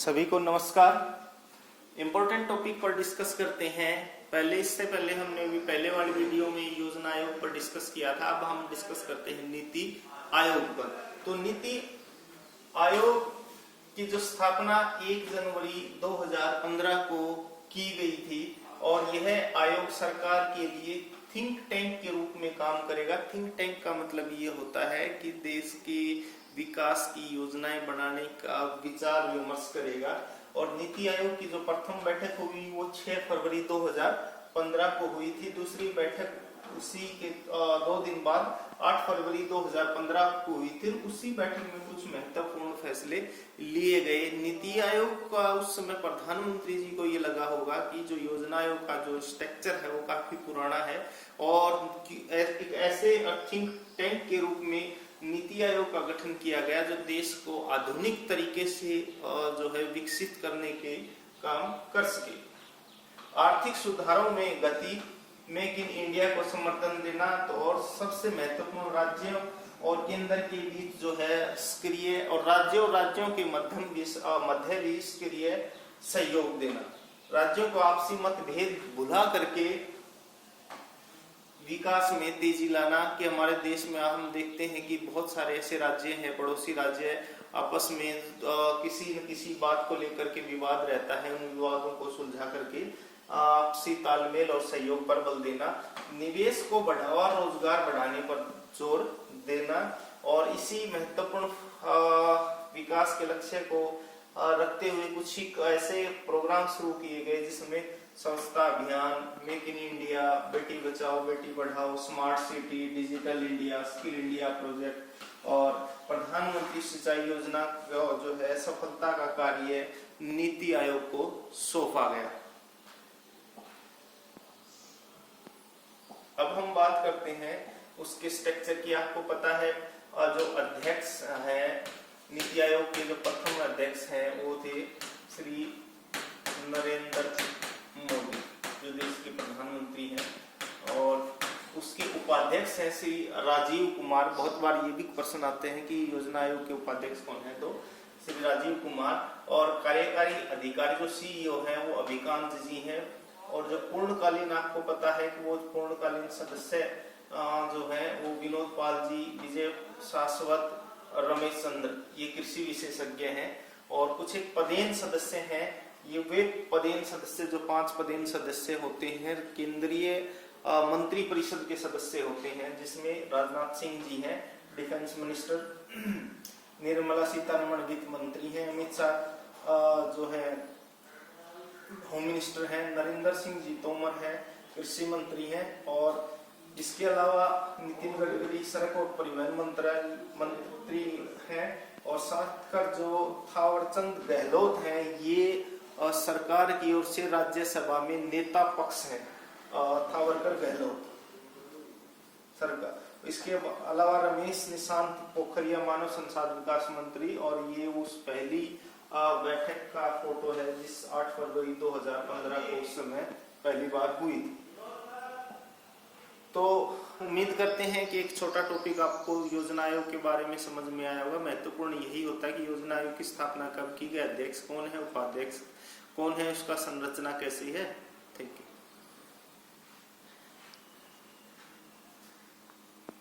सभी को नमस्कार। इम्पोर्टेंट टॉपिक पर डिस्कस करते हैं। इससे पहले हमने भी पहले वाली वीडियो में योजना आयोग पर डिस्कस किया था। अब हम डिस्कस करते हैं नीति आयोग पर। तो नीति आयोग की जो स्थापना 1 जनवरी 2015 को की गई थी और यह आयोग सरकार के लिए थिंक टैंक के रूप में काम करेगा। थिंक टैंक का मतलब ये होता है कि देश के विकास की योजनाएं बनाने का विचार विमर्श करेगा। और नीति आयोग की जो प्रथम बैठक हुई वो 6 फरवरी 2015 को हुई थी। दूसरी बैठक उसी के 2 दिन बाद 8 फरवरी 2015 को हुई थी। उसी बैठक में कुछ महत्वपूर्ण फैसले लिए गए। नीति आयोग का उस समय प्रधानमंत्री जी को ये लगा होगा कि जो योजना आयोग का जो स्ट्रक्चर है वो काफी पुराना है और एक ऐसे थिंक टैंक के रूप में नीति आयोग का गठन किया गया जो देश को आधुनिक तरीके से जो है विकसित करने के काम कर सके। आर्थिक सुधारों में गति, मेक इन इंडिया को समर्थन देना, तो और सबसे महत्वपूर्ण राज्यों और केंद्र के बीच जो है सक्रिय और राज्यों के मध्य भी सक्रिय सहयोग देना। राज्यों को आपसी मतभेद भुला करके विकास में तेजी लाना। कि हमारे देश में हम देखते हैं कि बहुत सारे ऐसे राज्य हैं, पड़ोसी राज्य आपस में किसी न किसी बात को लेकर के विवाद रहता है। उन विवादों को सुलझा करके आपसी तालमेल और सहयोग पर बल देना, निवेश को बढ़ावा, रोजगार बढ़ाने पर जोर देना और इसी महत्वपूर्ण विकास के लक्ष्य को रखते हुए कुछ ही ऐसे प्रोग्राम शुरू किए गए जिसमें संस्था अभियान, make in India, Beti Bachao Beti Padhao, smart city, digital India, skill India project और प्रधानमंत्री सिंचाई योजना जो है सफलता का कार्य नीति आयोग को सौंपा गया। अब हम बात करते हैं उसके स्ट्रक्चर की। आपको पता है जो अध्यक्ष है नीति आयोग के, जो प्रथम अध्यक्ष हैं वो थे श्री नरेंद्र मोदी जो देश के प्रधानमंत्री हैं, और उसके उपाध्यक्ष हैं श्री राजीव कुमार। बहुत बार ये भी प्रश्न आते हैं कि योजना आयोग के उपाध्यक्ष कौन है, तो श्री राजीव कुमार। और कार्यकारी अधिकारी जो सीईओ हैं वो अभिकांत जी हैं। और जो पूर्णकालीन, आपको पता है कि वो पूर्णकालीन सदस्य जो है वो विनोद पाल जी, विजय शाश्वत, रमेश चंद्र, ये कृषि विशेषज्ञ हैं। और कुछ एक पदेन सदस्य हैं, ये वे पदेन सदस्य जो 5 पदेन सदस्य होते हैं केंद्रीय मंत्री परिषद के सदस्य होते हैं, जिसमें राजनाथ सिंह जी हैं डिफेंस मिनिस्टर, निर्मला सीतारमण वित्त मंत्री हैं, अमित शाह जो है होम मिनिस्टर हैं, नरेंद्र सिंह जी तोमर हैं कृषि मंत्री हैं, और इसके अलावा नितिन गडकरी सड़क और परिवहन मंत्री हैं, और साथ कर जो थावरचंद गहलोत हैं ये सरकार की ओर से राज्यसभा में नेता पक्ष है। थावरकर गहलोत सरकार। इसके अलावा रमेश निशांत पोखरिया मानव संसाधन विकास मंत्री, और ये उस पहली बैठक का फोटो है जिस 8 फरवरी 2015 को उस समय पहली बार हुई थी। तो उम्मीद करते हैं कि एक छोटा टॉपिक आपको योजना आयोग के बारे में समझ में आया होगा। महत्वपूर्ण यही होता है कि योजना आयोग की स्थापना कब की गई, अध्यक्ष कौन है, उपाध्यक्ष कौन है, उसका संरचना कैसी है।